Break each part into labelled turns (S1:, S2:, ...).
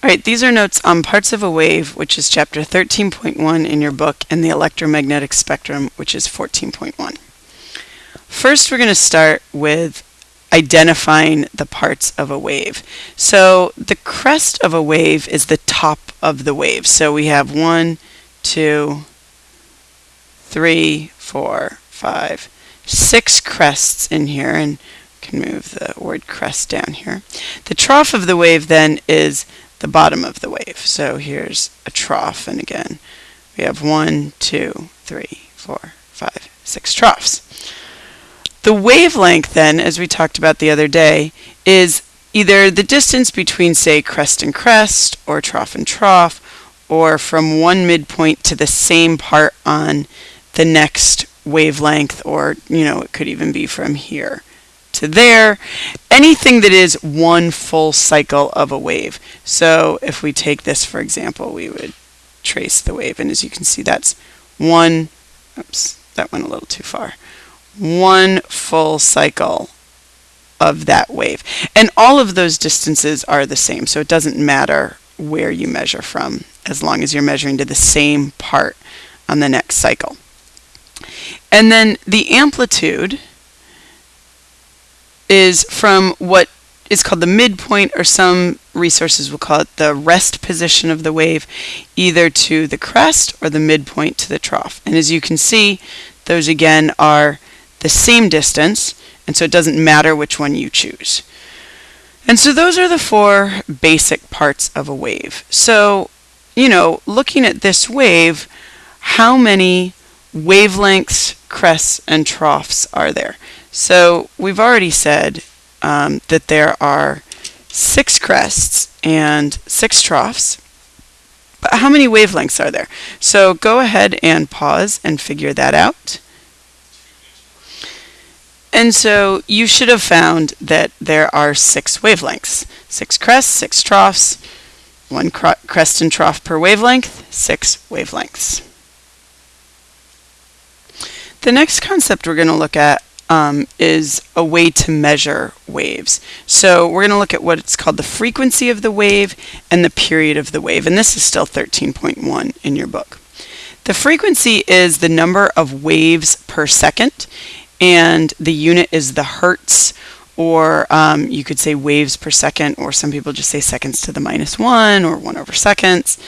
S1: All right, these are notes on parts of a wave, which is chapter 13.1 in your book, and the electromagnetic spectrum, which is 14.1. First, we're going to start with identifying the parts of a wave. So the crest of a wave is the top of the wave. So we have 1, 2, 3, 4, 5, 6 crests in here, and can move the word crest down here. The trough of the wave then is the bottom of the wave. So here's a trough, and again we have 1, 2, 3, 4, 5, 6 troughs. The wavelength then, as we talked about the other day, is either the distance between, say, crest and crest, or trough and trough, or from one midpoint to the same part on the next wavelength, or it could even be from here to there. Anything that is one full cycle of a wave. So if we take this for example, we would trace the wave, and as you can see, that's one, oops, that went a little too far, one full cycle of that wave. And all of those distances are the same, so it doesn't matter where you measure from, as long as you're measuring to the same part on the next cycle. And then the amplitude is from what is called the midpoint, or some resources will call it the rest position of the wave, either to the crest or the midpoint to the trough. And as you can see, those again are the same distance, and so it doesn't matter which one you choose. And so those are the 4 basic parts of a wave. So, looking at this wave, how many wavelengths, crests, and troughs are there? So we've already said that there are 6 crests and 6 troughs. But how many wavelengths are there? So go ahead and pause and figure that out. And so you should have found that there are 6 wavelengths. 6 crests, 6 troughs, 1 crest and trough per wavelength, 6 wavelengths. The next concept we're going to look at is a way to measure waves. So we're going to look at what's called the frequency of the wave and the period of the wave, and this is still 13.1 in your book. The frequency is the number of waves per second, and the unit is the hertz, or you could say waves per second, or some people just say seconds to the -1 or 1 over seconds.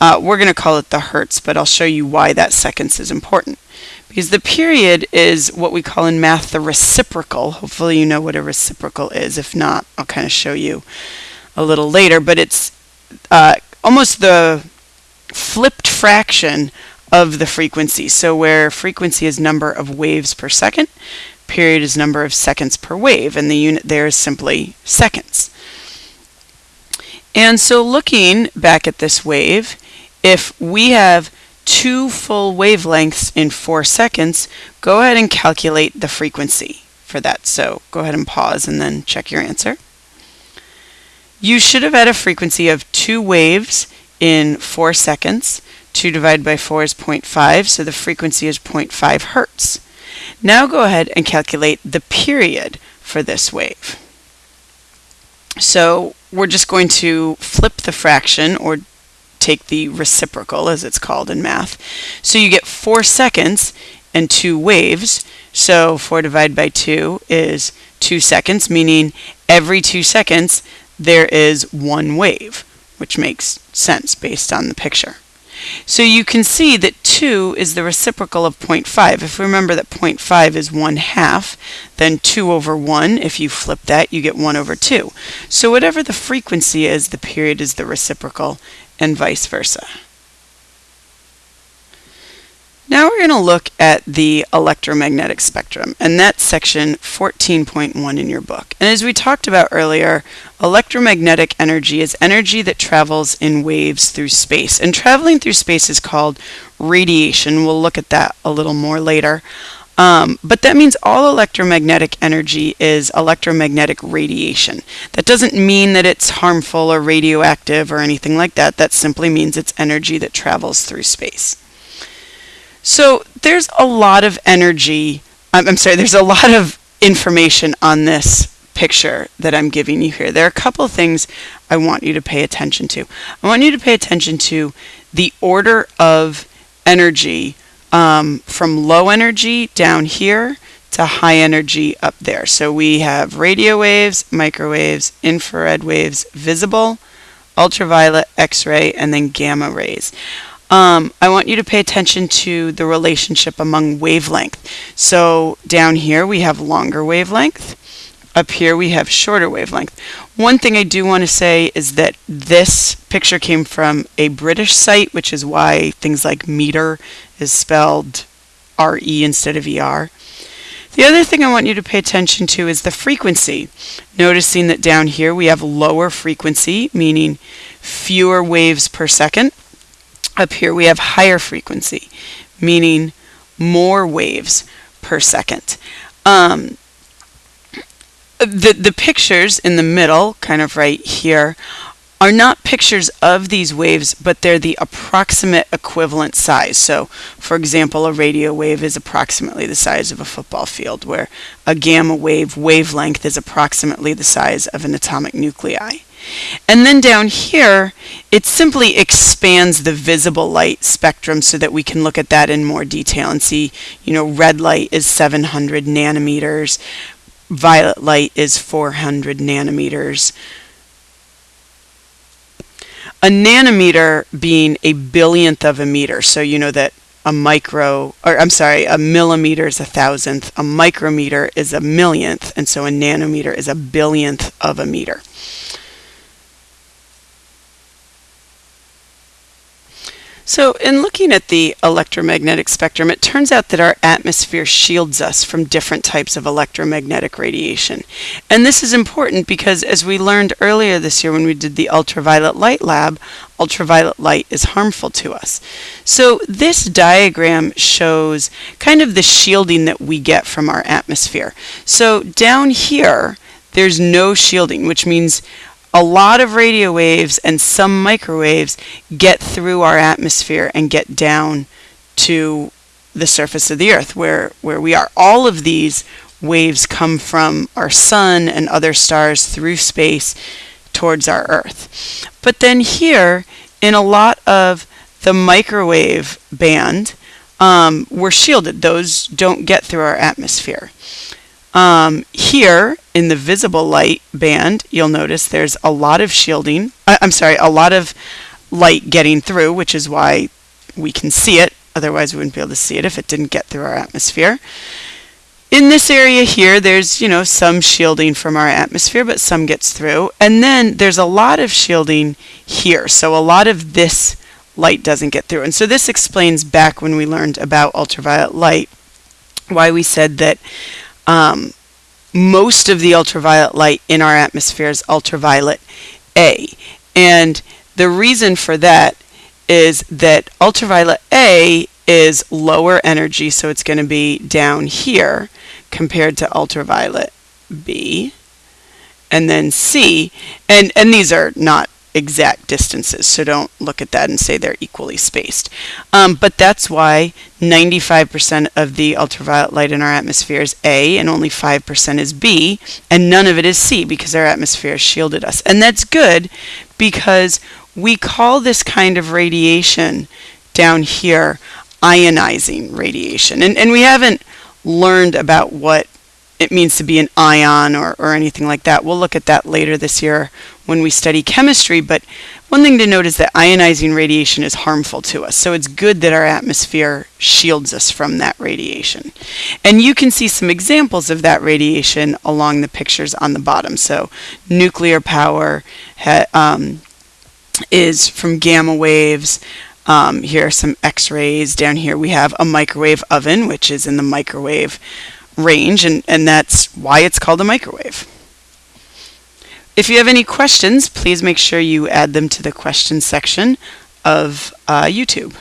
S1: We're going to call it the hertz, but I'll show you why that seconds is important. Because the period is what we call in math the reciprocal. Hopefully you know what a reciprocal is. If not, I'll kind of show you a little later. But it's almost the flipped fraction of the frequency. So where frequency is number of waves per second, period is number of seconds per wave, and the unit there is simply seconds. And so looking back at this wave, if we have 2 full wavelengths in 4 seconds, go ahead and calculate the frequency for that. So go ahead and pause and then check your answer. You should have had a frequency of 2 waves in 4 seconds. 2 divided by 4 is 0.5, so the frequency is 0.5 hertz. Now go ahead and calculate the period for this wave. So we're just going to flip the fraction, or take the reciprocal, as it's called in math. So you get 4 seconds and 2 waves. So 4 divided by 2 is 2 seconds, meaning every 2 seconds there is 1 wave, which makes sense based on the picture. So you can see that 2 is the reciprocal of 0.5. If we remember that 0.5 is 1/2, then 2 over 1, if you flip that, you get 1 over 2. So whatever the frequency is, the period is the reciprocal, and vice versa. Now we're going to look at the electromagnetic spectrum, and that's section 14.1 in your book. And as we talked about earlier, electromagnetic energy is energy that travels in waves through space. And traveling through space is called radiation. We'll look at that a little more later. But that means all electromagnetic energy is electromagnetic radiation. That doesn't mean that it's harmful or radioactive or anything like that. That simply means it's energy that travels through space. So there's a lot of energy, there's a lot of information on this picture that I'm giving you here, there are a couple things I want you to pay attention to. I want you to pay attention to the order of energy from low energy down here to high energy up there. So we have radio waves, microwaves, infrared waves, visible, ultraviolet, X-ray, and then gamma rays. I want you to pay attention to the relationship among wavelength. So down here we have longer wavelength. Up here we have shorter wavelength. One thing I do want to say is that this picture came from a British site, which is why things like meter is spelled R-E instead of E-R. The other thing I want you to pay attention to is the frequency. Noticing that down here we have lower frequency, meaning fewer waves per second. Up here we have higher frequency, meaning more waves per second. The pictures in the middle, kind of right here, are not pictures of these waves, but they're the approximate equivalent size. So, for example, a radio wave is approximately the size of a football field, where a gamma wave wavelength is approximately the size of an atomic nuclei. And then down here, it simply expands the visible light spectrum so that we can look at that in more detail and see, red light is 700 nanometers, violet light is 400 nanometers. A nanometer being a billionth of a meter. So you know that a millimeter is a thousandth, a micrometer is a millionth, and so a nanometer is a billionth of a meter. So in looking at the electromagnetic spectrum, it turns out that our atmosphere shields us from different types of electromagnetic radiation. And this is important because, as we learned earlier this year when we did the ultraviolet light lab, ultraviolet light is harmful to us. So this diagram shows kind of the shielding that we get from our atmosphere. So down here, there's no shielding, which means a lot of radio waves and some microwaves get through our atmosphere and get down to the surface of the Earth where we are. All of these waves come from our sun and other stars through space towards our Earth. But then here, in a lot of the microwave band, we're shielded. Those don't get through our atmosphere. Here in the visible light band, you'll notice there's a lot of shielding, a lot of light getting through, which is why we can see it. Otherwise, we wouldn't be able to see it if it didn't get through our atmosphere. In this area here, there's, some shielding from our atmosphere, but some gets through. And then there's a lot of shielding here. So a lot of this light doesn't get through. And so this explains back when we learned about ultraviolet light, why we said that most of the ultraviolet light in our atmosphere is ultraviolet A. And the reason for that is that ultraviolet A is lower energy, so it's going to be down here compared to ultraviolet B, and then C. And these are not exact distances, so don't look at that and say they're equally spaced. But that's why 95% of the ultraviolet light in our atmosphere is A and only 5% is B, and none of it is C because our atmosphere has shielded us. And that's good because we call this kind of radiation down here ionizing radiation. And we haven't learned about what it means to be an ion or anything like that. We'll look at that later this year when we study chemistry, but one thing to note is that ionizing radiation is harmful to us, so it's good that our atmosphere shields us from that radiation. And you can see some examples of that radiation along the pictures on the bottom. So nuclear power is from gamma waves. Here are some X-rays. Down here we have a microwave oven, which is in the microwave range, and that's why it's called a microwave. If you have any questions, please make sure you add them to the questions section of YouTube.